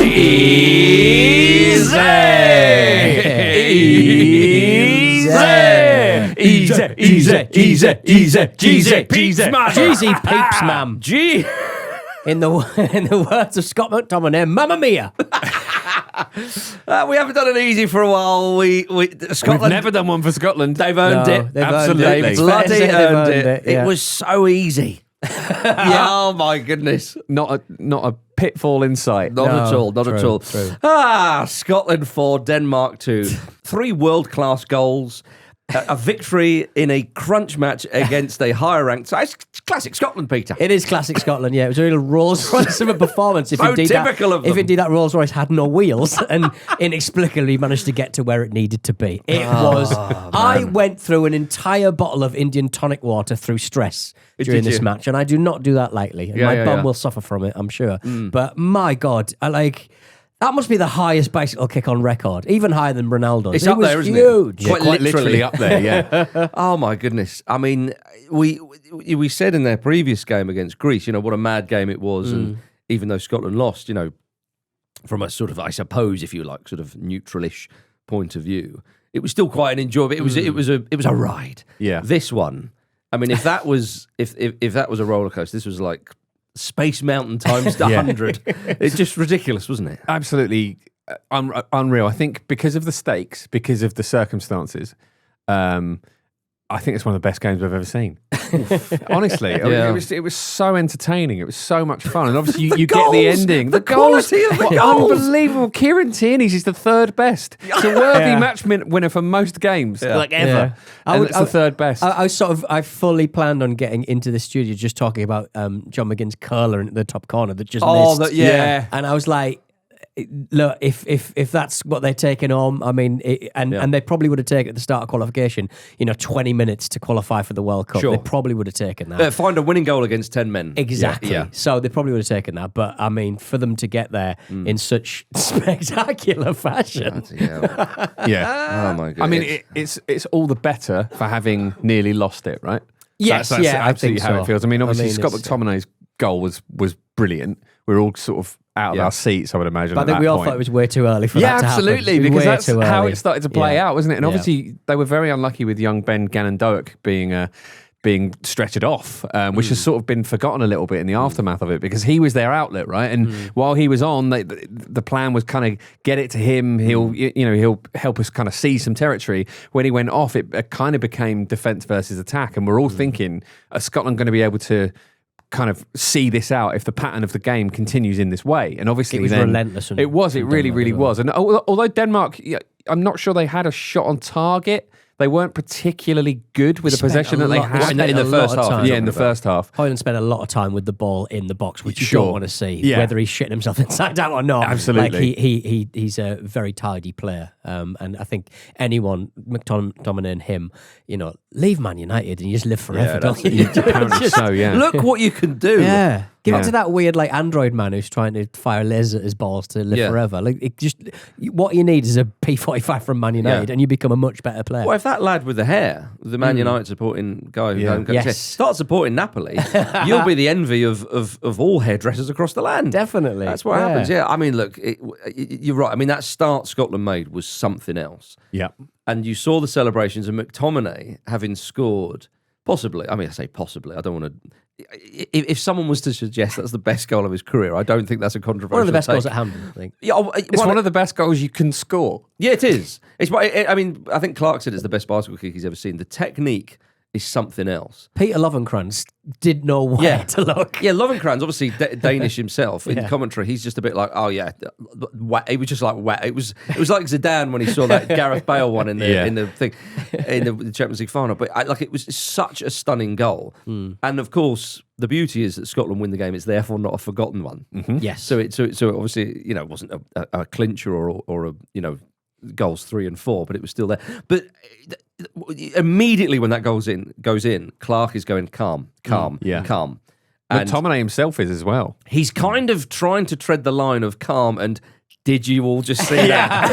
Easy! Jeezy peeps, ma'am. Gee. In the words of Scott McTominay, Mamma Mia. We haven't done it easy for a while. Scotland. We've never done one for Scotland. They've earned it. They've Absolutely. Earned it. Bloody They've earned it. yeah. It was so easy. Oh my goodness. Not a pitfall in sight. Not at all. Not at all. True. Scotland 4, Denmark 2. 3 world-class goals. A victory in a crunch match against a higher ranked. So it's classic Scotland, Peter. It is classic Scotland, yeah. It was a real Rolls Royce of a performance. So typical of them. If indeed that Rolls Royce had no wheels and inexplicably managed to get to where it needed to be. It was. I went through an entire bottle of Indian tonic water through stress during this match, and I do not do that lightly. And my bum will suffer from it, I'm sure. But my God, that must be the highest bicycle kick on record, even higher than Ronaldo's. It's up there, isn't huge. it? Yeah, quite literally up there, yeah. Oh my goodness! I mean, we said in their previous game against Greece, what a mad game it was, and even though Scotland lost, from a sort of, I suppose, if you like, sort of neutralish point of view, it was still quite an enjoyable. It was a ride. Yeah. This one, I mean, if that was if that was a roller coaster, this was like Space Mountain times 100. It's just ridiculous, wasn't it? Absolutely unreal. I think because of the stakes, because of the circumstances, I think it's one of the best games I've ever seen. Honestly, it was so entertaining. It was so much fun, and obviously you get the ending. The quality of the goals, unbelievable. Kieran Tierney's is the third best. It's a worthy match winner for most games, like ever. Yeah. And it's the third best. I fully planned on getting into the studio just talking about John McGinn's curler in the top corner that just missed. Yeah. And I was like, look, if that's what they're taking home, I mean, and they probably would have taken at the start of qualification, 20 minutes to qualify for the World Cup. Sure. They probably would have taken that. Find a winning goal against 10 men. Exactly. Yeah. So they probably would have taken that. But I mean, for them to get there in such spectacular fashion. Yeah. Oh my goodness. I mean, it's all the better for having nearly lost it, right? Yes, that's yeah, absolutely I think how so. it feels. I mean, obviously, Scott it's- McTominay's goal was brilliant. We're all sort of out of our seats, I would imagine. But I think we all thought it was way too early for that to happen. absolutely, because that's how it started to play out, wasn't it? And Yeah. obviously, they were very unlucky with young Ben Gannon-Doak being stretchered off, which has sort of been forgotten a little bit in the aftermath of it, because he was their outlet, right? And while he was on, the plan was kind of get it to him. He'll help us kind of seize some territory. When he went off, it kind of became defence versus attack, and we're all thinking, are Scotland going to be able to kind of see this out if the pattern of the game continues in this way? And obviously It was relentless. it really was. And although Denmark, I'm not sure they had a shot on target, they weren't particularly good with the possession that they had in the first half. Yeah, in the first half. Hoyland spent a lot of time with the ball in the box, which you Sure. don't want to see, Yeah. whether he's shitting himself inside out or not. Absolutely. Like he's a very tidy player, and I think anyone, McTominay and him, leave Man United and you just live forever, don't you? Apparently so, yeah. Look what you can do. Yeah. Give it Yeah. to that weird Android man who's trying to fire lasers at his balls to live forever. What you need is a P45 from Man United, and you become a much better player. Well, if that lad with the hair, the Man United supporting guy who don't go to Yes. start supporting Napoli, you'll be the envy of all hairdressers across the land. Definitely. That's what happens. Yeah, I mean, look, you're right. I mean, that start Scotland made was something else. Yeah. And you saw the celebrations of McTominay having scored, possibly. I mean, I say possibly. I don't want to. If someone was to suggest that's the best goal of his career, I don't think that's a controversial One of the best take. goals at Hampden, I think. Yeah, It's one of the best goals you can score. Yeah, it is. I mean, I think Clarke said it's the best bicycle kick he's ever seen. The technique is something else. Peter Lovenkrands did know where to look. Yeah, Lovenkrands, obviously Danish himself. In commentary, he's just a bit like, oh yeah, it was just like wet. It was like Zidane when he saw that Gareth Bale one in the thing in the Champions League final. But it was such a stunning goal, and of course the beauty is that Scotland win the game. It's therefore not a forgotten one. Mm-hmm. Yes. So it obviously it wasn't a clincher or a goals 3 and 4, but it was still there. But immediately when that goes in, Clarke is going calm. And McTominay himself is as well. he's kind of trying to tread the line of calm and did you all just see that?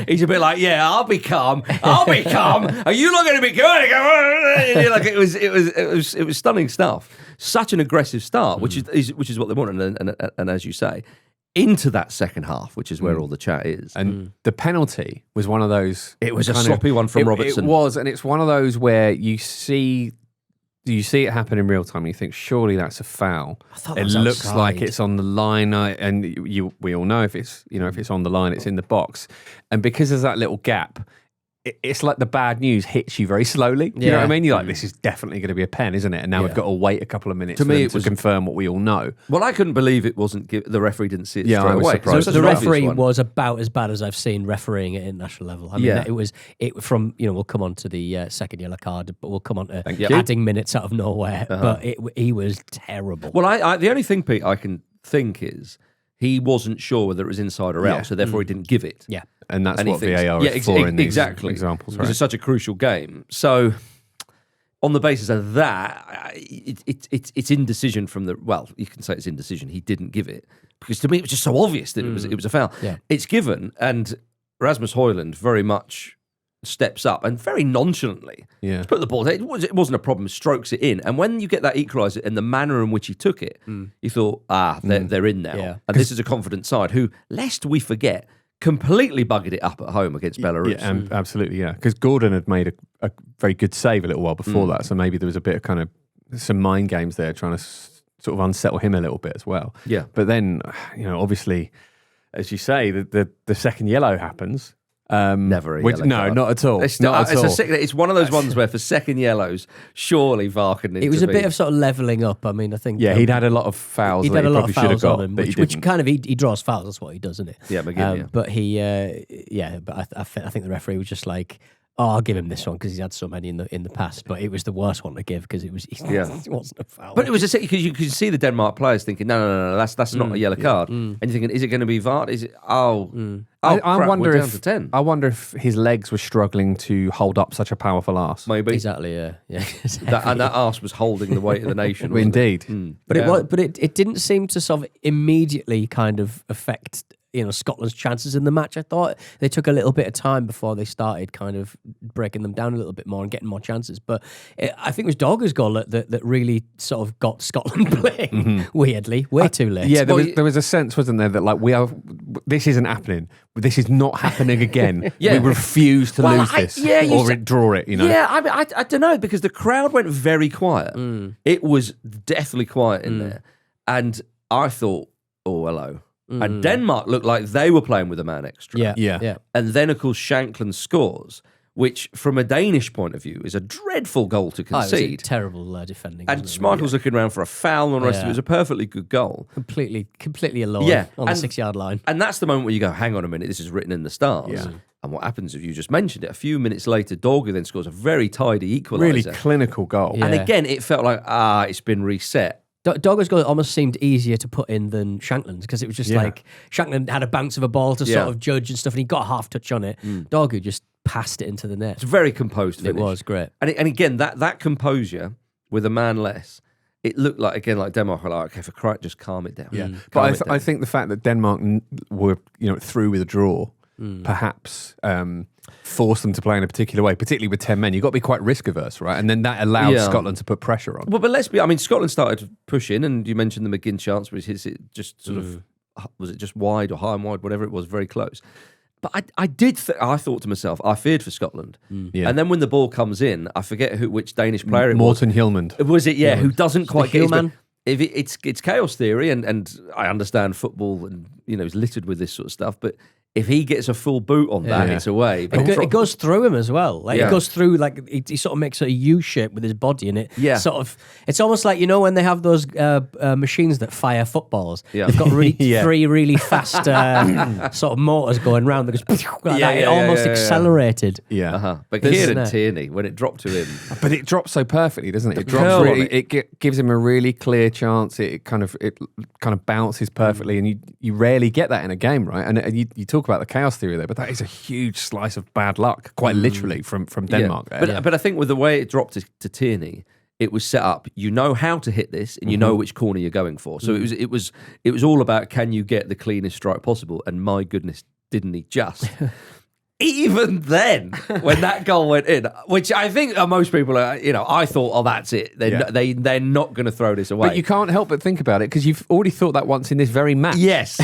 He's a bit like, yeah, I'll be calm. Are you not going to be good? Like it was stunning stuff. Such an aggressive start, which is what they want. And as you say, into that second half, which is where all the chat is. And the penalty was one of those. It was a sloppy one from Robertson. It was, and it's one of those where you see it happen in real time, and you think, surely that's a foul. I thought that it was looks outside. like it's on the line, and we all know if it's on the line, it's in the box, and because there's that little gap. It's like the bad news hits you very slowly. You know what I mean? You're like, this is definitely going to be a pen, isn't it? And now we've got to wait a couple of minutes to confirm what we all know. Well, I couldn't believe it wasn't. The referee didn't see it straight I was away. surprised. So the referee was about as bad as I've seen refereeing at international level. I mean, it from we'll come on to the second yellow card, but we'll come on to adding minutes out of nowhere. But he was terrible. Well, I the only thing, Pete, I can think is he wasn't sure whether it was inside or out, so therefore he didn't give it. Yeah. And that's what VAR is for in these examples, right? Because it's such a crucial game. So, on the basis of that, it's indecision from the... Well, you can say it's indecision. He didn't give it. Because to me, it was just so obvious that it was a foul. Yeah. It's given, and Rasmus Højlund very much steps up and very nonchalantly put the ball there. It wasn't a problem, strokes it in. And when you get that equaliser and the manner in which he took it, you thought, they're in now. Yeah. And this is a confident side who, lest we forget... completely buggered it up at home against Belarus. Yeah, absolutely, yeah. Because Gordon had made a very good save a little while before that, so maybe there was a bit of kind of some mind games there trying to sort of unsettle him a little bit as well. Yeah. But then, obviously, as you say, the second yellow happens. Never a yellow card. Not at all. It's one of those ones where for second yellows, surely VAR can intervene. It was a bit of sort of leveling up. I mean, I think... Yeah, he'd had a lot of fouls. He'd had a lot of fouls got, on him, which kind of he draws fouls. That's what he does, isn't it? Yeah, McGinn, But he, but I think the referee was just like, I'll give him this one because he's had so many in the past. But it was the worst one to give because it wasn't a foul. But it was because you could see the Denmark players thinking, no, that's not a yellow card, and you're thinking, is it going to be VAR? Is it? I wonder we're down to 10. I wonder if his legs were struggling to hold up such a powerful arse. Maybe Exactly. Yeah. and that arse was holding the weight of the nation. wasn't Indeed. it? But it didn't seem to sort of immediately kind of affect Scotland's chances in the match. I thought they took a little bit of time before they started kind of breaking them down a little bit more and getting more chances. But I think it was Dogger's goal that really sort of got Scotland playing weirdly, way too late. Yeah, there was a sense, wasn't there, that this isn't happening. This is not happening again. We refuse to lose this or draw it. Yeah, I don't know, because the crowd went very quiet. It was deathly quiet in there, and I thought, oh hello. And Denmark looked like they were playing with a man extra. Yeah. And then, of course, Shankland scores, which, from a Danish point of view, is a dreadful goal to concede. It was terrible defending. And Schmeichel's looking around for a foul and all the rest of it. It was a perfectly good goal. Completely alone on the 6-yard line. And that's the moment where you go, hang on a minute, this is written in the stars. Yeah. And what happens, if you just mentioned it, a few minutes later, Dorgu then scores a very tidy equaliser. Really clinical goal. Yeah. And again, it felt like, it's been reset. Dogger's goal almost seemed easier to put in than Shankland's because it was just like Shankland had a bounce of a ball to sort of judge and stuff, and he got a half touch on it. Dorgu just passed it into the net. It's a very composed finish. It was great. And again, that composure with a man less, it looked like Denmark were like, okay, for Christ, just calm it down. Yeah, but I think the fact that Denmark were through with a draw perhaps forced them to play in a particular way, particularly with 10 men. You've got to be quite risk averse, right? And then that allowed Scotland to put pressure on. Well, but Scotland started pushing, and you mentioned the McGinn chance, which hits it just sort of, was it just wide or high and wide, whatever it was, very close. But I thought to myself, I feared for Scotland. Yeah. And then when the ball comes in, I forget which Danish player it was. Morten Hjulmand. Was it? Yeah, who doesn't quite get it. If it's chaos theory, and I understand football, and is littered with this sort of stuff, but if he gets a full boot on that, it's away. But it goes through him as well. It goes through, he sort of makes a U shape with his body in it. Yeah. Sort of, it's almost like, when they have those machines that fire footballs. Yeah. They've got three really fast sort of motors going round that goes like that. It almost accelerated. Yeah. Uh-huh. But Kieran Tierney, when it dropped to him. But it drops so perfectly, doesn't it? It drops really, it gives him a really clear chance. It kind of bounces perfectly, and you rarely get that in a game, right? And you talk about the chaos theory there, but that is a huge slice of bad luck, quite literally, from Denmark. Yeah. But I think with the way it dropped to Tierney, it was set up. You know how to hit this, and you know which corner you're going for. So it was all about, can you get the cleanest strike possible? And my goodness, didn't he just? even then, when that goal went in, which I think most people are, I thought, oh, that's it. They're not going to throw this away. But you can't help but think about it because you've already thought that once in this very match. Yes,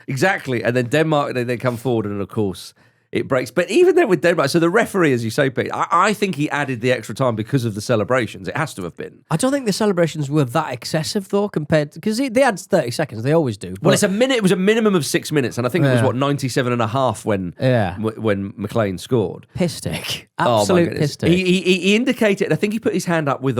exactly. And then Denmark, they come forward, and of course it breaks. But even then with Denmark, so the referee, as you say, Pete, I think he added the extra time because of the celebrations. It has to have been. I don't think the celebrations were that excessive, though, compared to... Because they had 30 seconds. They always do. Well, it's a minute. It was a minimum of 6 minutes. And I think it was, 97 and a half when McLean scored. Piss take. Absolute piss take. He indicated, I think he put his hand up with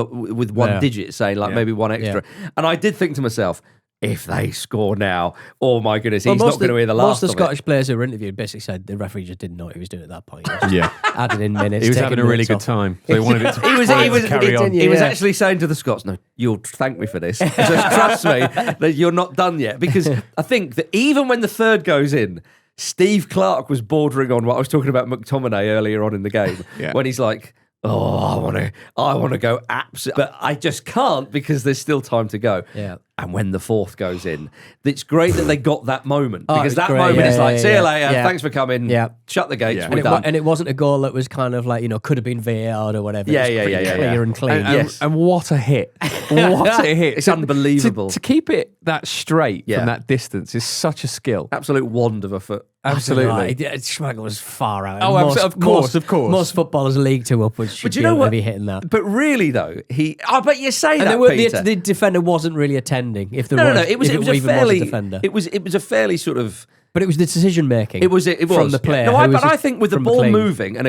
one digit, saying, maybe one extra. Yeah. And I did think to myself, if they score now, oh my goodness, he's not going to hear the last. Most of the Scottish players who were interviewed basically said the referee just didn't know what he was doing at that point. Adding in minutes. He was having a really good time. So he wanted it to carry on. He was actually saying to the Scots, "No, you'll thank me for this. Just trust me that you're not done yet." Because I think that even when the third goes in, Steve Clarke was bordering on what I was talking about McTominay earlier on in the game when he's like, "Oh, I want to go absolutely," but I just can't because there's still time to go. Yeah. And when the fourth goes in, it's great that they got that moment because that moment is like, see you later, thanks for coming, shut the gates, we're done. And it wasn't a goal that was kind of like, could have been VAR or whatever. Clear and clean. And what a hit. What a hit. It's unbelievable. To keep it that straight from that distance is such a skill. Absolute wand of a foot. Absolutely. Schmeichel was far out. Oh, of course. Most footballers League Two upwards should be hitting that. But really, though, but you say and that, Peter. The defender wasn't really attending. If there no, was, it was a fairly. Defender. It was a fairly sort of. But it was the decision making. It was from the player. No, but I think with the ball McLean. moving and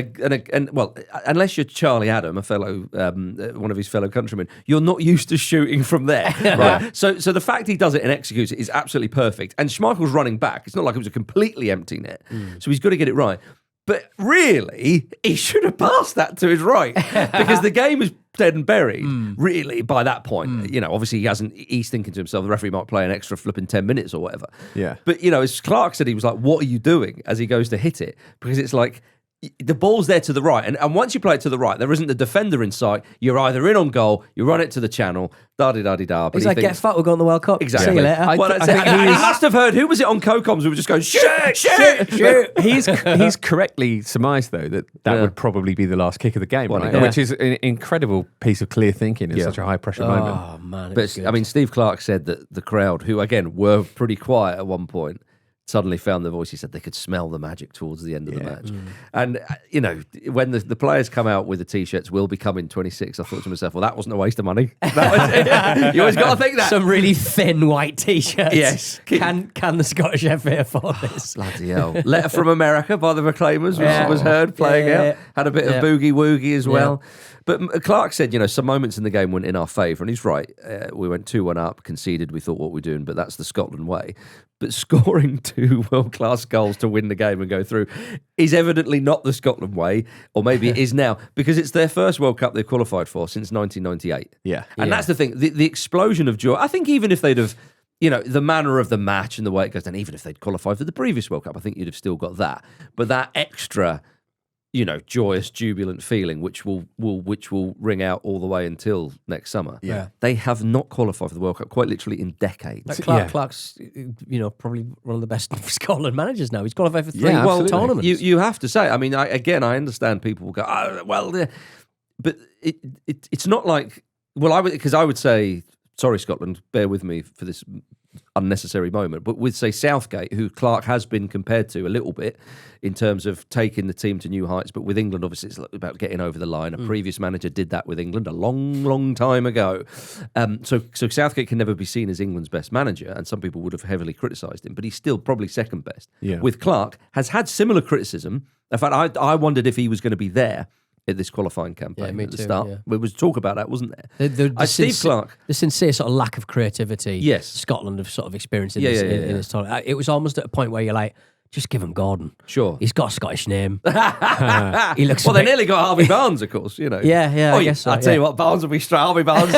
unless you're Charlie Adam, a fellow one of his fellow countrymen, you're not used to shooting from there, right? So the fact he does it and executes it is absolutely perfect. And Schmeichel's running back. It's not like it was a completely empty net, so he's got to get it right. But really, he should have passed that to his right because the game is dead and buried, really, by that point. Obviously he's thinking to himself, the referee might play an extra flipping 10 minutes or whatever. Yeah. But, as Clarke said, he was like, what are you doing as he goes to hit it? Because it's like, the ball's there to the right. And once you play it to the right, there isn't the defender in sight. You're either in on goal, you run it to the channel, da-di-da-di-da. He's like, get fat, we're going to the World Cup. Exactly. See you later. He must have heard, who was it on co-coms who was just going, shoot. He's correctly surmised, though, that would probably be the last kick of the game, right? Which is an incredible piece of clear thinking in such a high-pressure moment. Oh, man. But, Steve Clarke said that the crowd, who, again, were pretty quiet at one point, suddenly found the voice. He said they could smell the magic towards the end of the match. And, when the players come out with the T-shirts, will be coming 26, I thought to myself, well, that wasn't a waste of money. You always got to think that. Some really thin white T-shirts. Yes. Can the Scottish FA afford this? Bloody hell. Letter from America by the Reclaimers was heard playing out. Had a bit of boogie-woogie as well. But Clarke said, some moments in the game went in our favour, and he's right. We went 2-1 up, conceded, we thought what we're doing, but that's the Scotland way. But scoring 2 world-class goals to win the game and go through is evidently not the Scotland way, or maybe it is now, because it's their first World Cup they've qualified for since 1998. Yeah. And that's the thing, the explosion of joy. I think even if they'd have, the manner of the match and the way it goes down, even if they'd qualified for the previous World Cup, I think you'd have still got that. But that extra... joyous, jubilant feeling, which will ring out all the way until next summer. Yeah, they have not qualified for the World Cup quite literally in decades. Clarke's, probably one of the best Scotland managers now. He's qualified for 3 world tournaments. You have to say. I mean, I understand people will go, but it's not like. Well, I would say, sorry, Scotland, bear with me for this unnecessary moment, but with, say, Southgate, who Clarke has been compared to a little bit in terms of taking the team to new heights, but with England, obviously, it's about getting over the line. A previous manager did that with England a long, long time ago. So Southgate can never be seen as England's best manager, and some people would have heavily criticised him, but he's still probably second best. Yeah. With Clarke, has had similar criticism. In fact, I wondered if he was going to be there at this qualifying campaign at the start. Yeah. There was talk about that, wasn't there? Steve Clarke. The sincere sort of lack of creativity Scotland have sort of experienced in this tournament. It was almost at a point where you're like, just give him Gordon. Sure. He's got a Scottish name. He looks they nearly got Harvey Barnes, of course, Yeah, I guess so. I'll tell you what, Barnes will be straight. Harvey Barnes.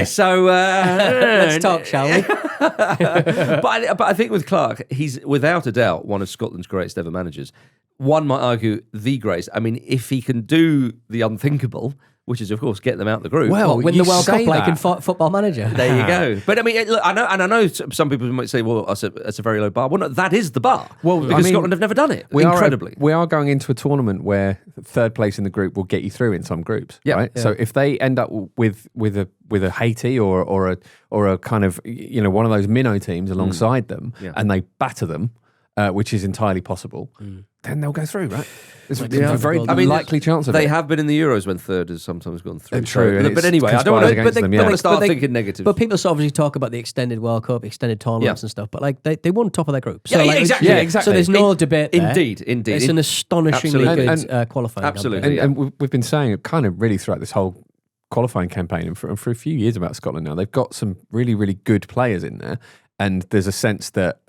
So... let's talk, shall we? But I think with Clarke, he's without a doubt one of Scotland's greatest ever managers. One might argue the greatest. I mean, if he can do the unthinkable, which is, of course, get them out of the group. Well, win you the World Cup say like in that. Football Manager. There you go. But I mean, look, I know some people might say, well, that's a very low bar. Well, no, that is the bar. Well, because I mean, Scotland have never done it. We Incredibly. we are going into a tournament where third place in the group will get you through in some groups. Yeah. Right. Yeah. So if they end up with a Haiti or a kind of one of those minnow teams alongside them, and they batter them, which is entirely possible, then they'll go through. Right. It's a very likely chance of it. They have been in the Euros when third has sometimes gone through. True. So, but anyway, I don't want to start thinking negative. But people obviously talk about the extended World Cup, extended tournaments and stuff. But like they won top of their group. So exactly. So there's no debate there. Indeed. It's an astonishingly good qualifying. Absolutely. And we've been saying it kind of really throughout this whole qualifying campaign and for a few years about Scotland now. They've got some really, really good players in there. And there's a sense that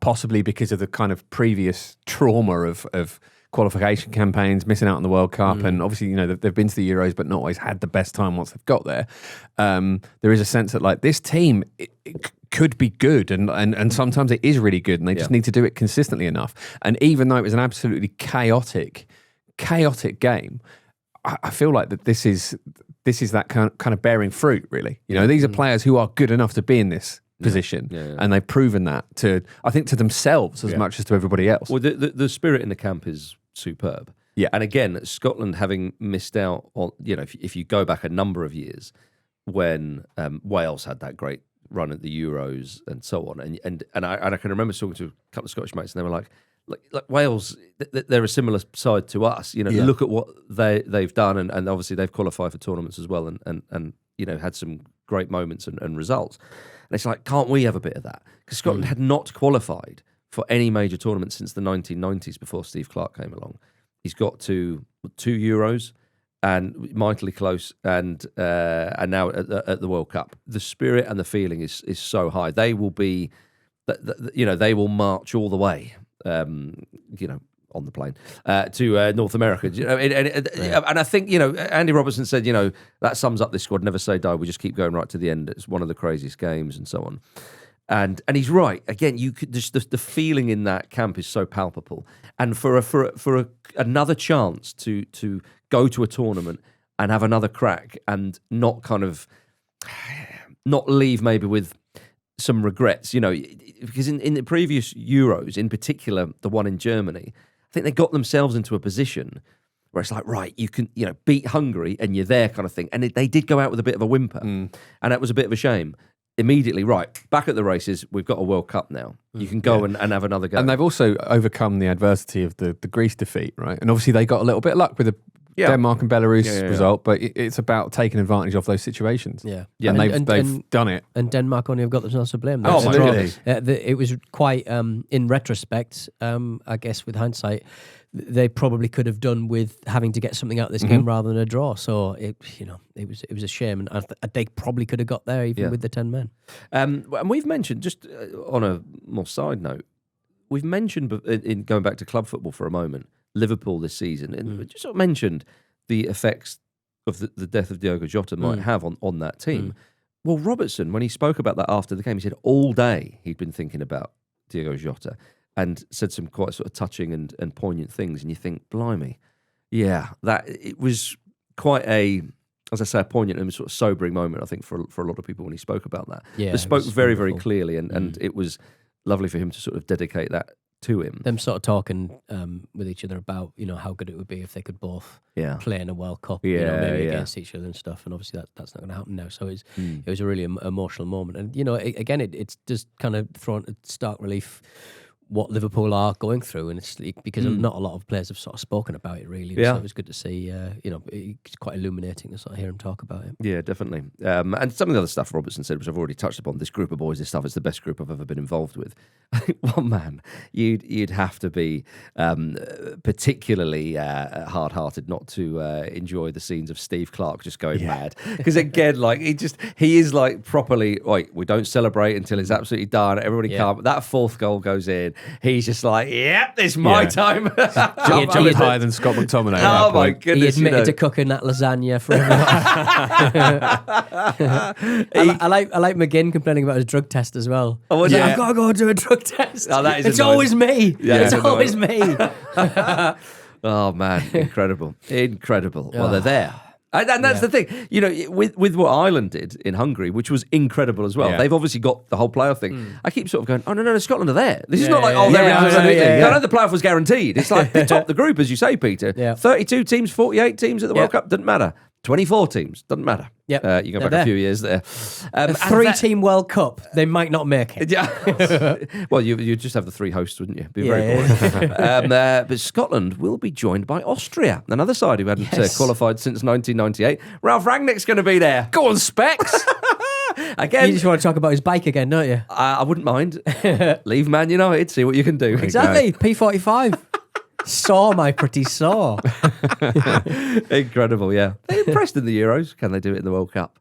possibly because of the kind of previous trauma of qualification campaigns, missing out on the World Cup, and obviously, they've been to the Euros, but not always had the best time once they've got there. There is a sense that like this team it could be good, and sometimes it is really good, and they just need to do it consistently enough. And even though it was an absolutely chaotic game, I feel like that this is that kind of bearing fruit. Really, these are players who are good enough to be in this position, and they've proven that to themselves as much as to everybody else. Well, the spirit in the camp is superb. Yeah, and again, Scotland having missed out on, if you go back a number of years when Wales had that great run at the Euros and so on, and I can remember talking to a couple of Scottish mates, and they were like Wales, they're a similar side to us. Look at what they've done, and obviously they've qualified for tournaments as well, and had some great moments and results. And it's like, can't we have a bit of that? Because Scotland had not qualified for any major tournament since the 1990s before Steve Clarke came along. He's got to 2 Euros and mightily close, and now at the World Cup. The spirit and the feeling is so high. They will be, they will march all the way, on the plane to North America. And I think, Andy Robertson said, that sums up this squad. Never say die. We just keep going right to the end. It's one of the craziest games and so on. And he's right. Again, you could just the feeling in that camp is so palpable. And for another chance to go to a tournament and have another crack and not leave maybe with some regrets, because in the previous Euros, in particular the one in Germany, I think they got themselves into a position where it's like, right, you can, beat Hungary and you're there kind of thing. And they did go out with a bit of a whimper. And that was a bit of a shame. Immediately, right, back at the races, we've got a World Cup now. You can go and have another go. And they've also overcome the adversity of the Greece defeat, right? And obviously they got a little bit of luck with the Denmark and Belarus result, but it's about taking advantage of those situations. Yeah. And they've done it. And Denmark only have got themselves to blame. Oh, absolutely. It was quite, in retrospect, I guess with hindsight, they probably could have done with having to get something out of this game rather than a draw. So it was a shame, and they probably could have got there even with the 10 men. And we've mentioned, just on a more side note, we've mentioned in going back to club football for a moment, Liverpool this season, and we just sort of mentioned the effects of the death of Diogo Jota might have on that team. Well, Robertson, when he spoke about that after the game, he said all day he'd been thinking about Diogo Jota, and said some quite sort of touching and poignant things. And you think, blimey, that it was quite a poignant and sort of sobering moment, I think, for a lot of people when he spoke about that. Yeah, but spoke very, very clearly, and it was lovely for him to sort of dedicate that to him. Them sort of talking with each other about, how good it would be if they could both play in a World Cup, maybe against each other and stuff. And obviously that's not going to happen now. So it was a really emotional moment. And, again, it's just kind of thrown a stark relief what Liverpool are going through, and it's because not a lot of players have sort of spoken about it really. So it was good to see. It's quite illuminating to sort of hear him talk about it. Yeah, definitely. And some of the other stuff Robertson said, which I've already touched upon, this group of boys, this stuff is the best group I've ever been involved with. I think, well, man, you'd have to be particularly hard-hearted not to enjoy the scenes of Steve Clarke just going mad. Because again, he is like properly, we don't celebrate until it's absolutely done. Everybody calm. That fourth goal goes in. He's just like, yep, it's my time. Jumped higher than Scott McTominay. Oh my goodness! He admitted to cooking that lasagna for everyone. I like McGinn complaining about his drug test as well. Oh, I've got to go do a drug test. Oh, that is it's annoying. always me. Yeah, it's always me. Oh man, incredible. Well, they're there. And that's the thing, with what Ireland did in Hungary, which was incredible as well. Yeah. They've obviously got the whole playoff thing. I keep sort of going, oh, no, Scotland are there. This is not like, yeah, they're yeah, absolutely. yeah. I know the playoff was guaranteed. It's like they topped the group, as you say, Peter. Yeah. 32 teams, 48 teams at the World Cup, doesn't matter. 24 teams, doesn't matter. Yep. You go back a few years there. A 3-team World Cup, they might not make it. Yeah. Well, you just have the 3 hosts, wouldn't you? Be very boring. But Scotland will be joined by Austria, another side who hadn't qualified since 1998. Ralph Rangnick's going to be there. Go on, Specs. Again, You just want to talk about his bike again, don't you? I wouldn't mind. Leave Man United, see what you can do. Exactly. P45. Saw, my pretty saw. Incredible, yeah. They impressed in the Euros. Can they do it in the World Cup?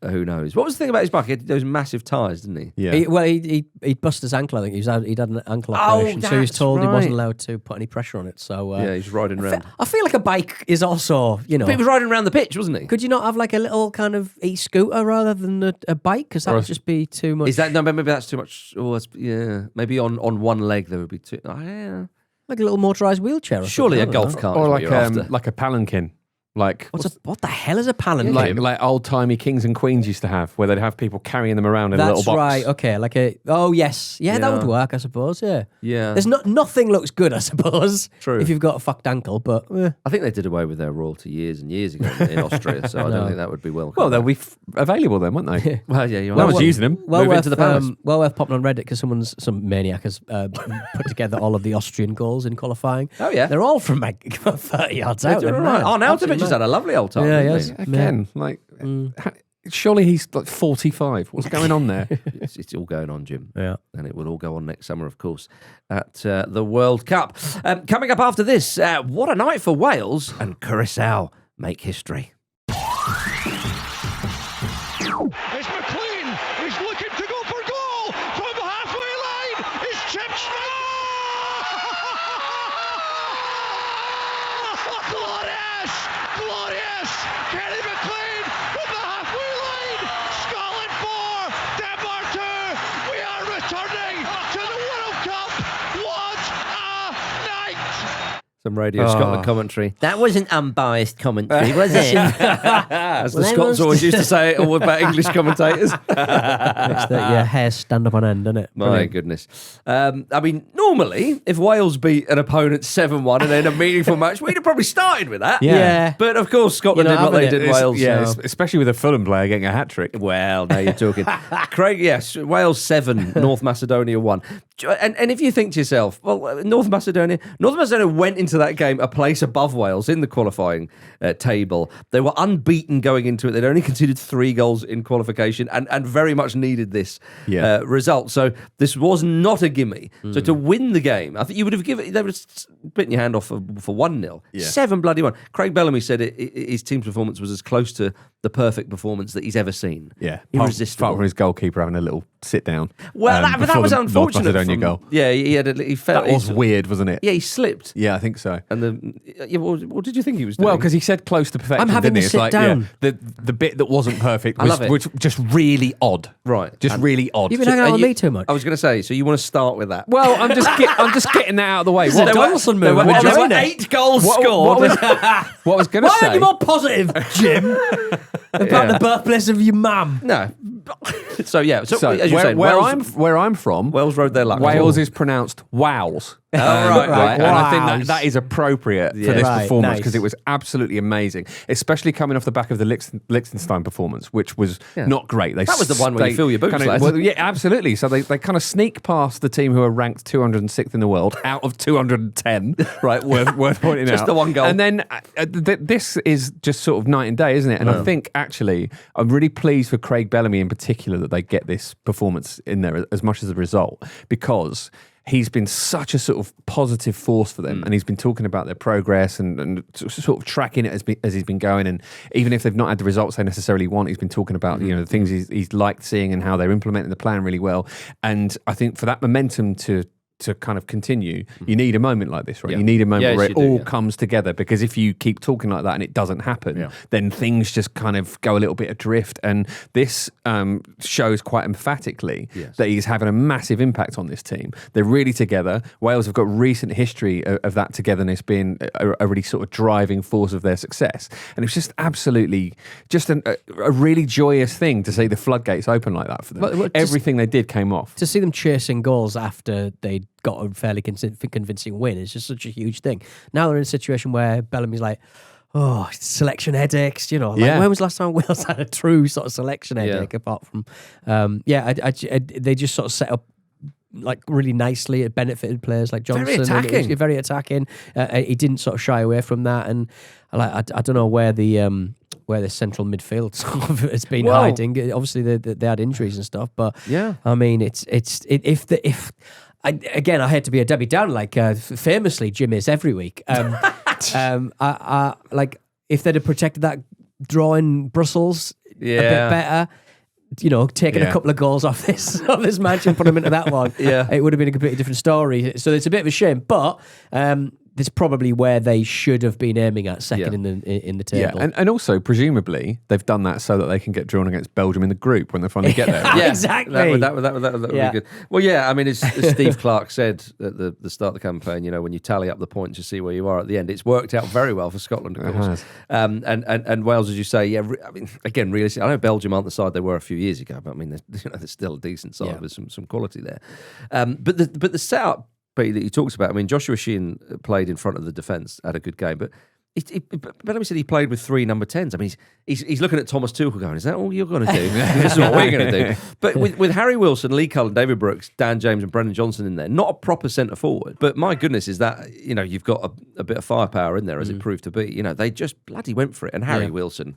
Who knows? What was the thing about his bike? He had those massive tyres, didn't he? Yeah. He busted his ankle. I think he'd had an ankle operation, so he was that's told he wasn't right. allowed to put any pressure on it. So Yeah, he's riding around. I feel like a bike is also, But he was riding around the pitch, wasn't he? Could you not have like a little kind of e-scooter rather than a bike? Because that would just be too much. Is that no? Maybe that's too much. Oh, yeah. Maybe on one leg there would be too. Oh, yeah. like a little motorised wheelchair? Or Surely a something, I don't golf know. cart. Or is what like you're after. like a palanquin. Like What the hell is a palanquin? like old timey kings and queens used to have, where they'd have people carrying them around in a That's little box. right. Okay, like a. Oh yes, yeah, that Yeah. would work, I suppose. Yeah. Yeah. There's nothing looks good, I suppose. True. If you've got a fucked ankle, but I think they did away with their royalty years and years ago in Austria, so I don't think that would be welcome. Well, they'll be available then, won't they? well, yeah, you No are. one's using them. well Move worth into the palace. well worth popping on Reddit because some maniac has put together all of the Austrian goals in qualifying. Oh, yeah. They're all from like 30 yards out. They're They're right. mad. Oh, now Absolutely Davic has mad. had a lovely old time. Yeah, hasn't yes. he? Again, surely he's like 45. What's going on there? It's all going on, Jim. Yeah. And it will all go on next summer, of course, at the World Cup. Coming up after this, what a night for Wales and Curaçao make history. It's McLean. He's looking to go for goal from the halfway line. It's chipped. Glorious! Glorious! Kenny McLean from the halfway line. Scotland 4, Denmark 2. We are returning to the World Cup. What a night! Some Radio Scotland commentary. That wasn't unbiased commentary, was it? As the Scots always used to say all about English commentators. Makes your hair stand up on end, doesn't it? My goodness. I mean, normally, if Wales beat an opponent 7-1 and then a meaningful match, we'd have probably started with that. Yeah. But of course, Scotland You're did not what they having did it. Wales. Yeah, so- especially with a Fulham player getting a hat trick. Well, now you're talking. Craig, yes, Wales 7, North Macedonia 1. And if you think to yourself, well, North Macedonia went into that game a place above Wales in the qualifying table. They were unbeaten going into it. They'd only conceded 3 goals in qualification and very much needed this result. So this was not a gimme. So to win the game, I think you would have they would have bitten your hand off for 1-0. 7-1. Craig Bellamy said his team's performance was as close to the perfect performance that he's ever seen. Yeah, Irresistible. apart from his goalkeeper having a little sit down. Well, but that before was the unfortunate. North Macedonia goal. Yeah, he felt. That was weird, wasn't it? Yeah, he slipped. Yeah, I think so. And what did you think he was doing? Well, because he said close to perfection. I'm having didn't he? to It's sit down. the bit that wasn't perfect I love it. was just really odd. Right. Just And- really odd. You've been hanging out with me too much. I was going to say, so you want to start with that? Well, I'm just getting that out of the way. There were 8 goals What scored. what I was going to Why say. aren't you more positive, Jim? About the birthplace of your mum. No. So as so you where, say, where I'm from, Wales rode their luck. Wales is pronounced wows. right. And I think Wows. that is appropriate for Yeah. this Right, performance nice. because it was absolutely amazing, especially coming off the back of the Liechtenstein performance, which was not great. That was the one where you fill your boots, lads. Well, yeah, absolutely. So they kind of sneak past the team who are ranked 206th in the world out of 210. Right, worth pointing out. Just the one goal. And then this is just sort of night and day, isn't it? And I think actually I'm really pleased for Craig Bellamy in particular that they get this performance in there as much as a result because he's been such a sort of positive force for them and he's been talking about their progress and sort of tracking it as he's been going, and even if they've not had the results they necessarily want, he's been talking about the things he's liked seeing and how they're implementing the plan really well. And I think for that momentum to to kind of continue, you need a moment like this, right? Yeah. You need a moment Yes, where you it do, all yeah. comes together, because if you keep talking like that and it doesn't happen, then things just kind of go a little bit adrift. And this shows quite emphatically that he's having a massive impact on this team. They're really together. Wales have got recent history of that togetherness being a really sort of driving force of their success. And it's just absolutely just a really joyous thing to see the floodgates open like that for them. Well, Everything they did came off. To see them chasing goals after they got a fairly convincing win is just such a huge thing. Now they're in a situation where Bellamy's like, oh, selection headaches, when was the last time Wales had a true sort of selection headache apart from, they just sort of set up like really nicely. It benefited players like Johnson. Very attacking. He didn't sort of shy away from that. And I don't know where the central midfield sort of has been hiding. Obviously they had injuries and stuff, but I mean I hate to be a Debbie Downer, like famously Jim is every week. Like if they'd have protected that draw in Brussels a bit better, taking a couple of goals off this match and put them into that one, it would have been a completely different story. So it's a bit of a shame, but it's probably where they should have been aiming at, second in the table. Yeah, and also presumably they've done that so that they can get drawn against Belgium in the group when they finally get there. Yeah, exactly. That would be good. Well, yeah, I mean, as Steve Clarke said at the start of the campaign, when you tally up the points, you see where you are at the end. It's worked out very well for Scotland, of course. And Wales, as you say, I mean, again, realistically, I know Belgium aren't the side they were a few years ago, but I mean, they're still a decent side with some quality there. But the setup that you talked about, I mean, Joshua Sheehan played in front of the defence, had a good game, but Bellamy said he played with 3 number 10s. I mean, he's looking at Thomas Tuchel going, is that all you're going to do? This is what we're going to do. But with Harry Wilson, Lee Cullen, David Brooks, Dan James and Brendan Johnson in there, not a proper centre forward. But my goodness, is that, you've got a bit of firepower in there, as it proved to be. They just bloody went for it. And Harry Wilson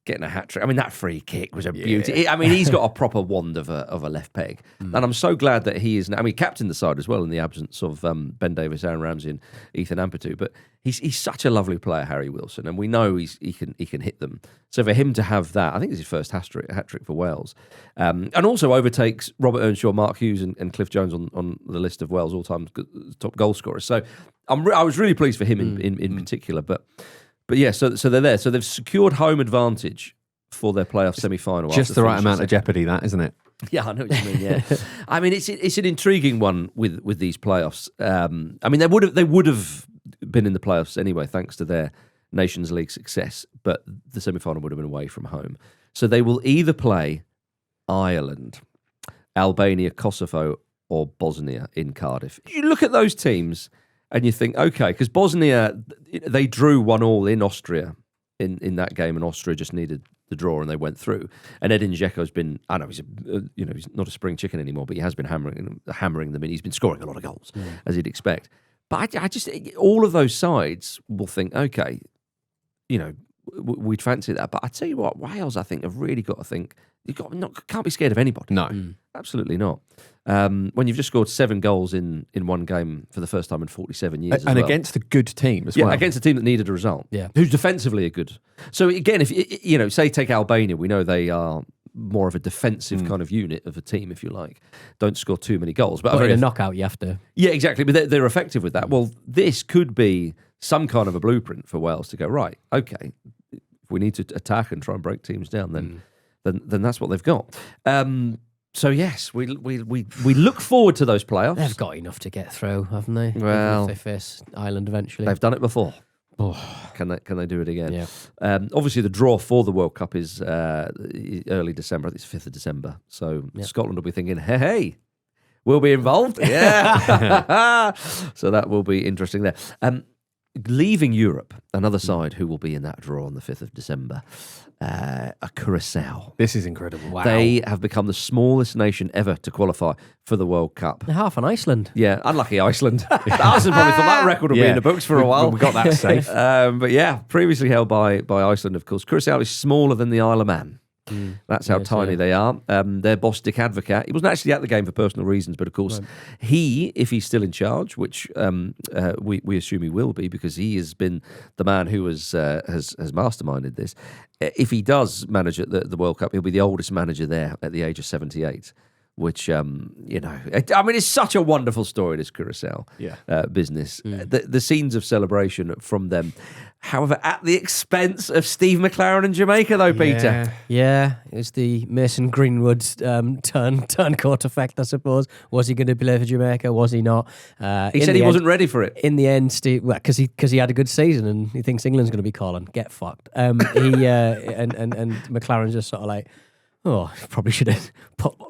getting a hat trick. I mean, that free kick was a beauty. I mean, he's got a proper wand of a left peg. And I'm so glad that he is, captained the side as well in the absence of Ben Davies, Aaron Ramsey and Ethan Ampadu. But he's such a lovely player, Harry Wilson, and we know he can hit them. So for him to have that, I think it's his first hat trick for Wales. And also overtakes Robert Earnshaw, Mark Hughes and Cliff Jones on the list of Wales all-time top goal scorers. So I was really pleased for him in particular. But yeah, so they're there. So they've secured home advantage for their playoff semi-final. Just the right amount of jeopardy, that, isn't it? Yeah, I know what you mean. Yeah, I mean it's an intriguing one with these playoffs. I mean they would have been in the playoffs anyway, thanks to their Nations League success. But the semi-final would have been away from home. So they will either play Ireland, Albania, Kosovo, or Bosnia in Cardiff. You look at those teams. And you think, okay, because Bosnia, they drew 1-1 in Austria in that game, and Austria just needed the draw, and they went through. And Edin Dzeko's been, I know he's he's not a spring chicken anymore, but he has been hammering them in. He's been scoring a lot of goals, as you'd expect. But I just, all of those sides will think, okay, we'd fancy that. But I tell you what, Wales, I think, have really got to think, can't be scared of anybody. No. Absolutely not. When you've just scored 7 goals in one game for the first time in 47 years. And against a good team as well. Yeah, against a team that needed a result. Yeah. Who's defensively are good. So again, if say take Albania, we know they are more of a defensive kind of unit of a team, if you like. Don't score too many goals. But in a knockout, you have to. Yeah, exactly. But they're effective with that. Well, this could be some kind of a blueprint for Wales to go, right, okay, if we need to attack and try and break teams down, then that's what they've got. So yes, we look forward to those playoffs. They've got enough to get through, haven't they? Well, if they face Ireland eventually. They've done it before. Oh. Can they do it again? Yeah. Obviously, the draw for the World Cup is early December. I think it's 5th of December. So Scotland will be thinking, hey, we'll be involved. Yeah. So that will be interesting there. Leaving Europe, another side who will be in that draw on the 5th of December, Curaçao. This is incredible. Wow. They have become the smallest nation ever to qualify for the World Cup. They're half on Iceland. Yeah, unlucky Iceland. Iceland probably thought that record would be in the books for a while. We got that safe. But yeah, previously held by Iceland, of course. Curaçao is smaller than the Isle of Man. That's how tiny they are. Their boss, Dick Advocat, he wasn't actually at the game for personal reasons, but of course, he, if he's still in charge, which we assume he will be because he has been the man who has masterminded this. If he does manage at the World Cup, he'll be the oldest manager there at the age of 78, which, I mean, it's such a wonderful story, this Curaçao business. The scenes of celebration from them. However, at the expense of Steve McLaren in Jamaica, though, Peter. Yeah, it's the Mason Greenwood turncoat effect, I suppose. Was he going to play for Jamaica? Was he not? He said he wasn't ready for it. In the end, Steve, because he had a good season and he thinks England's going to be calling. Get fucked. And McLaren's just sort of like, oh, probably should have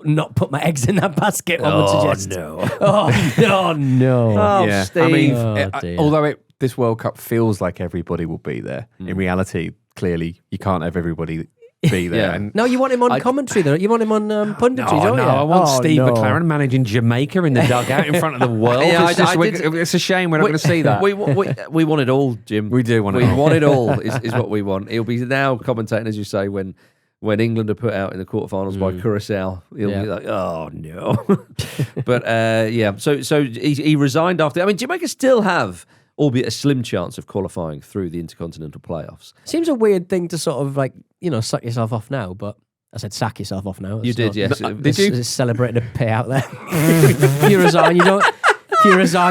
not put my eggs in that basket. One would suggest. No. Oh no! Oh, Yeah, Steve. I mean, dear. although this World Cup feels like everybody will be there, in reality, clearly you can't have everybody be there. Yeah. And No, you want him on commentary, though. You want him on punditry, no, don't you? I want Steve no. McLaren managing Jamaica in the dugout in front of the world. Yeah, It's a shame we're not going to see that. We want it all, Jim. We do want it We all. want it all, is what we want. He'll be now commentating, as you say, when England are put out in the quarterfinals by Curaçao. He'll be like, oh, no. But, so he resigned after. I mean, Jamaica still have, albeit a slim chance of qualifying through the intercontinental playoffs. Seems a weird thing to sort of like, suck yourself off now, but I said sack yourself off now. You did, yes. Did you? It's celebrating a payout there. If you resign,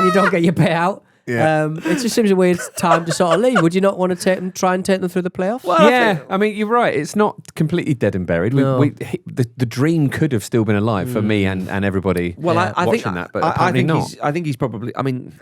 you don't get your payout. Yeah. It just seems a weird time to sort of leave. Would you not want to try and take them through the playoffs? Well, Yeah, I mean, you're right. It's not completely dead and buried. No. The dream could have still been alive for me and everybody Well, Yeah. I think watching that, but I apparently think not. I think he's probably. I mean,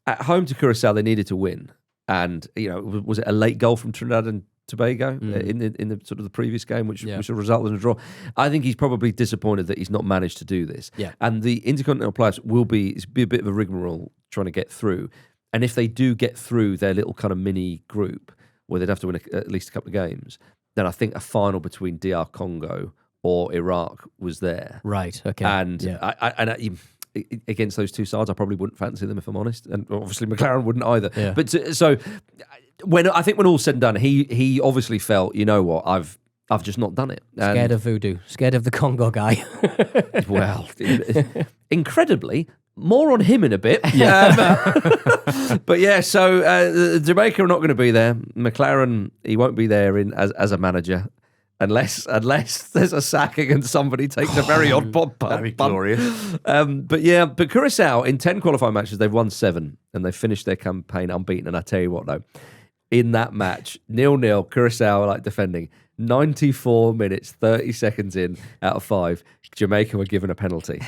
at home to Curaçao, they needed to win, and was it a late goal from Trinidad and Tobago in the sort of the previous game, which resulted in a draw? I think he's probably disappointed that he's not managed to do this. Yeah. And the intercontinental playoffs will be a bit of a rigmarole trying to get through. And if they do get through their little kind of mini group where they'd have to win at least a couple of games, then I think a final between DR Congo or Iraq was there. Right. Okay. And against those two sides, I probably wouldn't fancy them if I'm honest, and obviously McLaren wouldn't either. Yeah. But so when all's said and done, he obviously felt, you know what, I've just not done it. And, Scared of voodoo. Scared of the Congo guy. well, incredibly. More on him in a bit. But yeah, so Jamaica are not going to be there. McLaren, he won't be there as a manager unless there's a sacking and somebody takes a very odd punt. That'd be glorious. But Curaçao, in 10 qualifying matches, they've won 7 and they've finished their campaign unbeaten. And I tell you what, though, in that match, 0-0, Curaçao are like defending. 94 minutes, 30 seconds in out of 5, Jamaica were given a penalty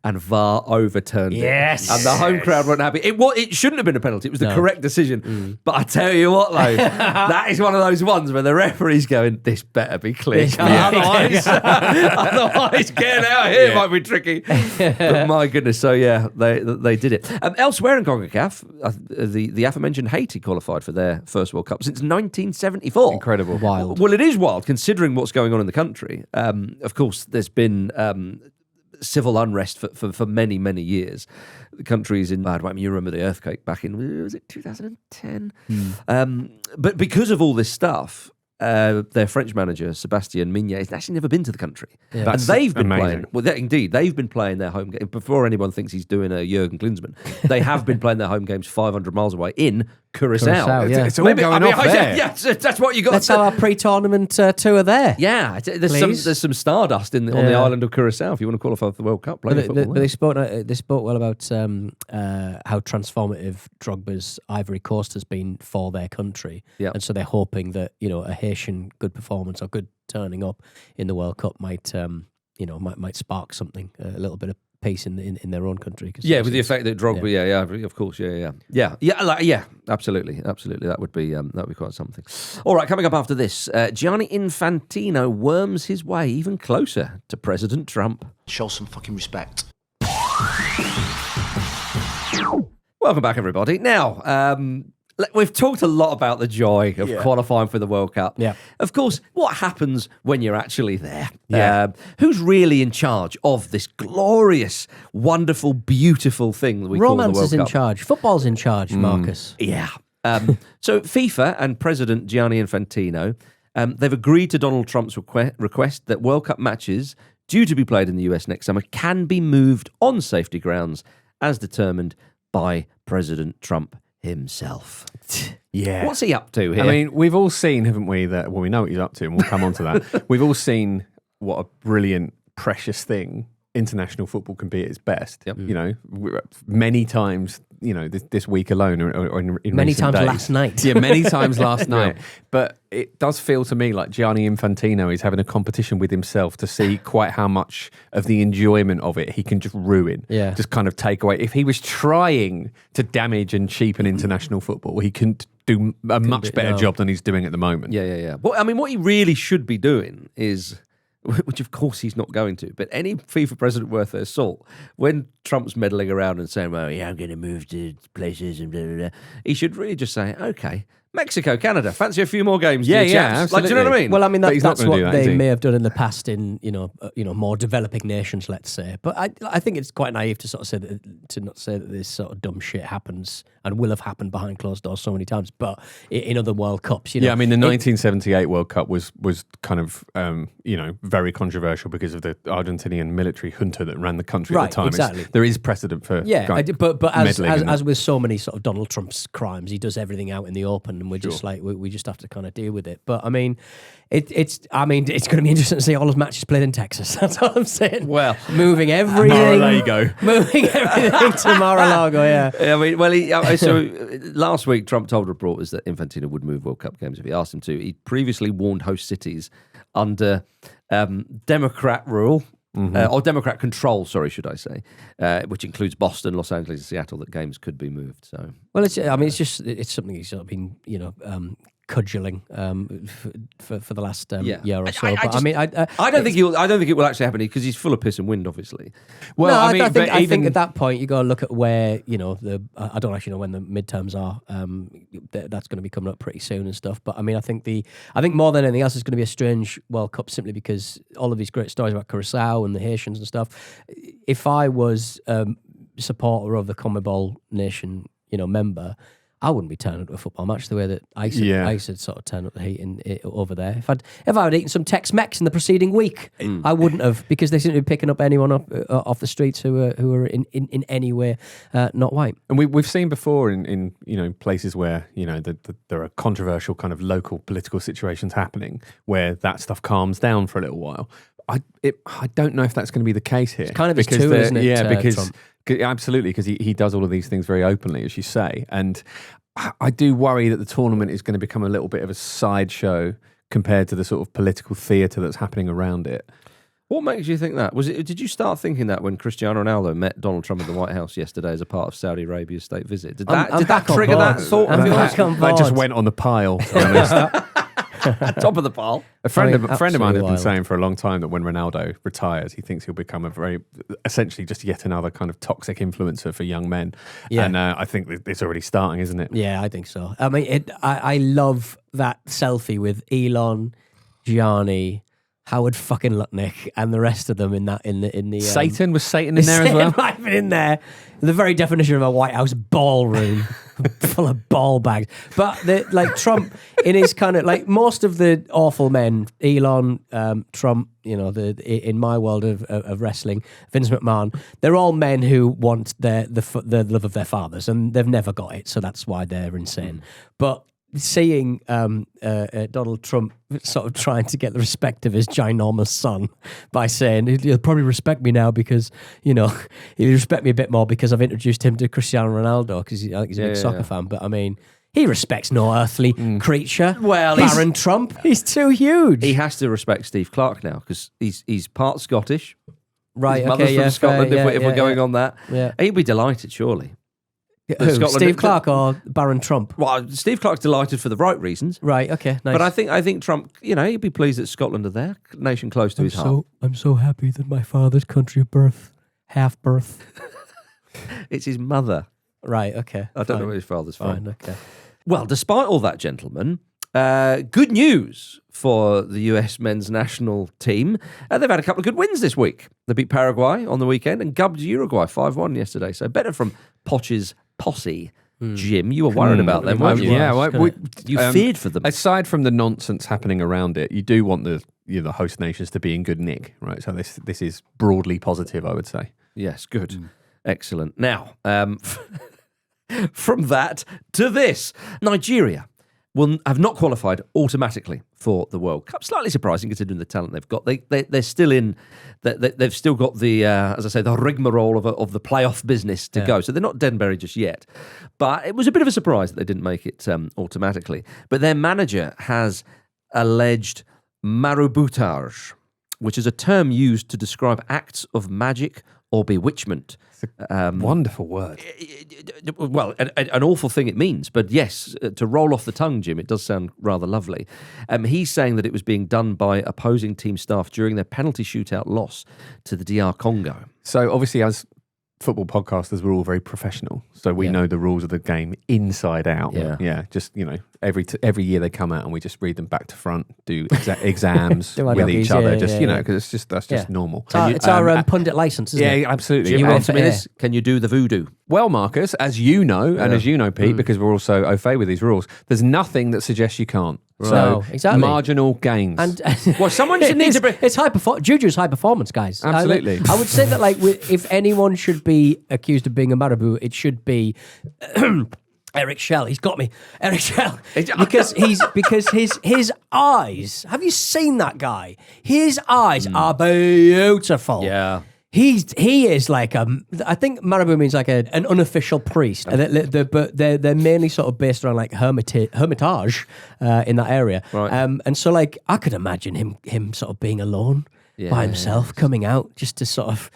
and VAR overturned it. And the home crowd weren't happy. It shouldn't have been a penalty. It was the correct decision. But I tell you what, though, that is one of those ones where the referee's going, this better be clear. Otherwise, getting out here might be tricky. But my goodness, so yeah, they did it. Elsewhere in CONCACAF, the aforementioned Haiti qualified for their first World Cup since 1974. Incredible. Wild. Well, it is wild considering what's going on in the country. Of course, there's been civil unrest for many, many years. The country's in bad way. I mean, you remember the earthquake back in, was it 2010? But because of all this stuff, their French manager, Sébastien Mignet, has actually never been to the country. Yeah. And they've been amazing. playing, indeed, they've been playing their home game. Before anyone thinks he's doing a Jurgen Klinsmann, they have been playing their home games 500 miles away in Curaçao. Yeah. It's all going off there. Yeah, that's what you got. Let's have our pre-tournament tour there. Yeah, there's some stardust on the island of Curaçao if you want to qualify for the World Cup. But they spoke well about how transformative Drogba's Ivory Coast has been for their country, and so they're hoping that a Haitian good performance or good turning up in the World Cup might spark something, a little bit of peace in their own country. Yeah, with the effect that Drogba, of course, absolutely, that would be quite something. All right, coming up after this, Gianni Infantino worms his way even closer to President Trump. Show some fucking respect. Welcome back, everybody. Now, we've talked a lot about the joy of qualifying for the World Cup. Yeah. Of course, what happens when you're actually there? Yeah. Who's really in charge of this glorious, wonderful, beautiful thing that we call the World Cup? Romance is in charge. Football's in charge, Marcus. Yeah. So FIFA and President Gianni Infantino, they've agreed to Donald Trump's request that World Cup matches due to be played in the US next summer can be moved on safety grounds as determined by President Trump himself. Yeah. What's he up to here? I mean, we've all seen, haven't we, we know what he's up to, and we'll come on to that. We've all seen what a brilliant, precious thing international football can be at its best. You know, many times, you know, this week alone or in many recent times days. last night. Yeah, many times last night. But it does feel to me like Gianni Infantino is having a competition with himself to see quite how much of the enjoyment of it he can just ruin. Yeah. Just kind of take away. If he was trying to damage and cheapen international football, he couldn't do a much better job than he's doing at the moment. Yeah. Well, I mean, what he really should be doing is, which of course he's not going to, but any FIFA president worth their salt, when Trump's meddling around and saying, well, yeah, I'm going to move to places and blah, blah, blah, he should really just say, okay, Mexico, Canada, fancy a few more games. Yeah, chaps. Like, do you know what I mean? Well, I mean, that's not what do that, they may have done in the past in more developing nations, let's say. But I think it's quite naive to sort of say not say that this sort of dumb shit happens and will have happened behind closed doors so many times. But in other World Cups, you know, yeah, I mean, the 1978 World Cup was kind of very controversial because of the Argentinian military junta that ran the country at the time. Exactly. There is precedent for but as it. with so many sort of Donald Trump's crimes, he does everything out in the open, and we're just like we just have to kind of deal with it. But I mean, it's going to be interesting to see all his matches played in Texas. That's all I'm saying. Well, moving everything, Mar-a-Lago. moving everything to Mar-a-Lago. Yeah. I mean, well, so last week Trump told reporters that Infantino would move World Cup games if he asked him to. He previously warned host cities under Democrat rule. Or Democrat control, should I say, which includes Boston, Los Angeles, and Seattle, that games could be moved. So, well, it's something he's sort of been, cudgeling for the last year or so. I don't think it will actually happen because he's full of piss and wind, obviously. Well, no, I think at that point you got to look at where I don't actually know when the midterms are. That's going to be coming up pretty soon and stuff. But I mean, I think more than anything else, it's going to be a strange World Cup simply because all of these great stories about Curaçao and the Haitians and stuff. If I was a supporter of the CONMEBOL nation, member, I wouldn't be turning up to a football match the way that ICE had sort of turned up the heat over there. If I had eaten some Tex-Mex in the preceding week, I wouldn't have, because they seem to be picking up anyone off the streets who are in any way not white. And we've seen before in places where there are controversial kind of local political situations happening where that stuff calms down for a little while. I don't know if that's going to be the case here. It's kind of his too, isn't it? Yeah, because Trump? Absolutely, because he does all of these things very openly, as you say. And I do worry that the tournament is going to become a little bit of a sideshow compared to the sort of political theatre that's happening around it. What makes you think that? Did you start thinking that when Cristiano Ronaldo met Donald Trump at the White House yesterday as a part of Saudi Arabia's state visit? Did that trigger that thought? That just went on the pile, to be honest. Top of the pile. A friend of mine has been saying for a long time that when Ronaldo retires, he thinks he'll become essentially just yet another kind of toxic influencer for young men. Yeah. And I think it's already starting, isn't it? Yeah, I think so. I mean, I love that selfie with Elon, Gianni, Howard fucking Lutnick, and the rest of them in the Satan was Satan in there as well. Might have been in there. The very definition of a White House ballroom full of ball bags. But Trump in his kind of most of the awful men, Elon, Trump, in my world of wrestling, Vince McMahon, they're all men who want the love of their fathers, and they've never got it, so that's why they're insane. But seeing Donald Trump sort of trying to get the respect of his ginormous son by saying he'll probably respect me now because he'll respect me a bit more because I've introduced him to Cristiano Ronaldo because he's a big soccer fan. But I mean, he respects no earthly creature. Well, Baron Trump, he's too huge. He has to respect Steve Clarke now because he's part Scottish. Right? His mother's from Scotland. If we're going on that, he'd be delighted, surely. Steve Clarke or Baron Trump? Well, Steve Clarke's delighted for the right reasons. Right, okay, nice. But I think Trump, he'd be pleased that Scotland are there, nation close to his heart. I'm so happy that my father's country of birth, half birth. It's his mother. Right, okay. I don't know what his father's from. Fine, okay. Well, despite all that, gentlemen, good news for the US men's national team. They've had a couple of good wins this week. They beat Paraguay on the weekend and gubbed Uruguay 5-1 yesterday. So better from Poch's posse. Jim, you were worried about them, weren't you? Yeah, you feared for them. Aside from the nonsense happening around it, you do want the host nations to be in good nick, right? So this is broadly positive, I would say. Yes, good. Excellent. Now, from that to this. Nigeria have not qualified automatically for the World Cup. Slightly surprising considering the talent they've got. They're still in. They've still got the, as I say, the rigmarole of the playoff business to go. So they're not dead and buried just yet. But it was a bit of a surprise that they didn't make it automatically. But their manager has alleged maraboutage, which is a term used to describe acts of magic or bewitchment. Wonderful word. Well, an awful thing it means, but yes, to roll off the tongue, Jim, it does sound rather lovely. He's saying that it was being done by opposing team staff during their penalty shootout loss to the DR Congo. So obviously, as football podcasters, we're all very professional, so we know the rules of the game inside out. Just every year they come out and we just read them back to front, do exams with each other, because that's just normal. It's our pundit license, isn't it? Yeah, absolutely. Jim, answer me this: can you do the voodoo? Well, Marcus, as you know, and as you know, Pete, because we're also au fait with these rules, there's nothing that suggests you can't. Right. So, no, exactly. Marginal gains. And well, someone just needs to bring... It's Juju's high performance, guys. Absolutely. I would say that, if anyone should be accused of being a marabout, it should be Eric Schell. He's got me, Eric Schell, because his eyes. Have you seen that guy? His eyes are beautiful. Yeah. He is like I think Marabout means like an unofficial priest, but they're mainly sort of based around like hermitage in that area, right. And so like I could imagine him sort of being alone by himself, coming out just to sort of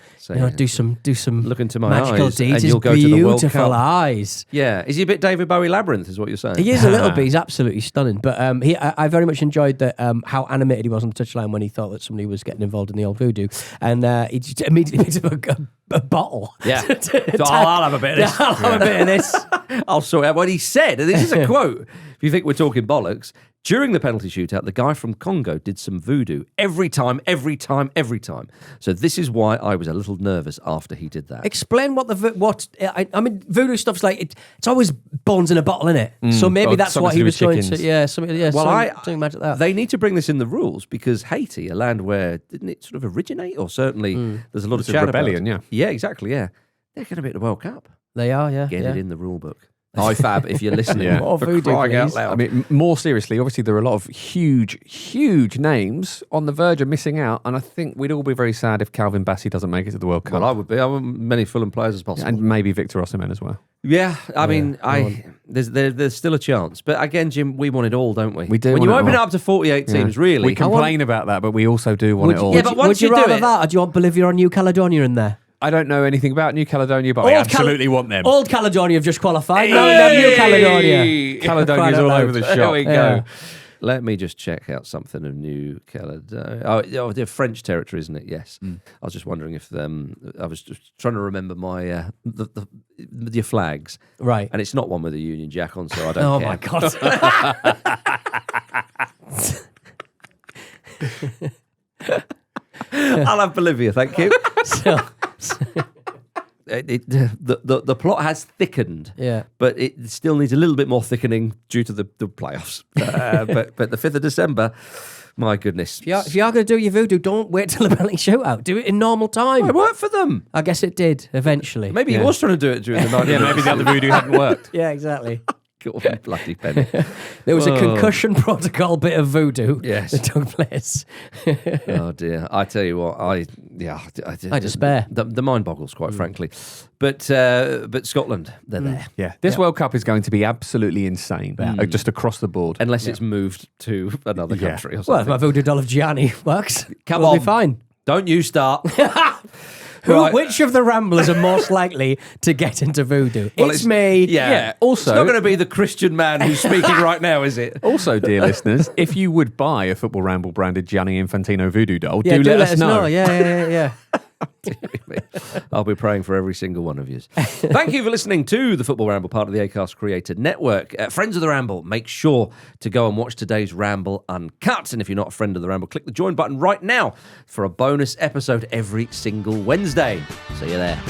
do some look into my magical eyes, deeds. and His you'll go to the World beautiful Cup. eyes. Yeah, is he a bit David Bowie Labyrinth? Is what you're saying? He is a little bit. He's absolutely stunning. But I very much enjoyed that how animated he was on the touchline when he thought that somebody was getting involved in the old voodoo, and he just immediately picked up a bottle. Yeah, I'll have a bit of this. I'll have a bit of this. I'll sort out what he said. And this is a quote. If you think we're talking bollocks, during the penalty shootout, the guy from Congo did some voodoo every time. So this is why I was a little nervous after he did that. Explain what voodoo stuff's like. It's always bones in a bottle, isn't it? So maybe that's what he was going to. Yeah, something magic that. They need to bring this in the rules because Haiti, a land where didn't it sort of originate, or certainly there's a lot of chat rebellion. About. Yeah, exactly. Yeah, they're going to be at the World Cup. They are. Yeah, get it in the rule book. IFAB, if you're listening, More for voodoo, crying out please. loud. I mean, more seriously, obviously there are a lot of huge names on the verge of missing out, and I think we'd all be very sad if Calvin Bassey doesn't make it to the World Cup. Well, I would be. I want many Fulham players as possible, and maybe Victor Osimhen as well. Yeah, I mean, there's still a chance, but again, Jim, we want it all, don't we? We do. When you open it up to 48 teams, really, we complain about that, but we also do want it all. Yeah, but once would you do rather it, that, or do you want Bolivia or New Caledonia in there? I don't know anything about New Caledonia, but I absolutely want them. Old Caledonia have just qualified. Now we have New Caledonia. Caledonia's all over the shop. There we go. Yeah. Let me just check out something of New Caledonia. Oh, they're French territory, isn't it? Yes. I was just wondering if I was just trying to remember my your flags, Right? And it's not one with a Union Jack on, so I don't care. My God. I'll have Bolivia, thank you. So, The plot has thickened, but it still needs a little bit more thickening due to the playoffs. But the 5th of December, my goodness. if you are going to do your voodoo, don't wait till the penalty shootout. Do it in normal time. It worked for them. I guess it did eventually. Maybe he was trying to do it during the night. Yeah, maybe the other voodoo hadn't worked. Yeah, exactly. God, bloody penny. There was a concussion protocol bit of voodoo Yes. that took place. Oh dear! I tell you what, I despair. The mind boggles, quite frankly. But Scotland, they're there. Yeah, this World Cup is going to be absolutely insane, just across the board. Unless it's moved to another country or Well, if something. my voodoo doll of Gianni works, Come we'll on. be fine. Don't you start. Right. Which of the Ramblers are most likely to get into voodoo? Well, it's me. Yeah. Also, it's not going to be the Christian man who's speaking right now, is it? Also, dear listeners, if you would buy a Football Ramble branded Gianni Infantino voodoo doll, Yeah, do let us know. Yeah. I'll be praying for every single one of you. Thank you for listening to the Football Ramble, part of the Acast Creator Network. Friends of the Ramble, make sure to go and watch today's Ramble Uncut. And if you're not a friend of the Ramble, click the join button right now for a bonus episode every single Wednesday. See you there.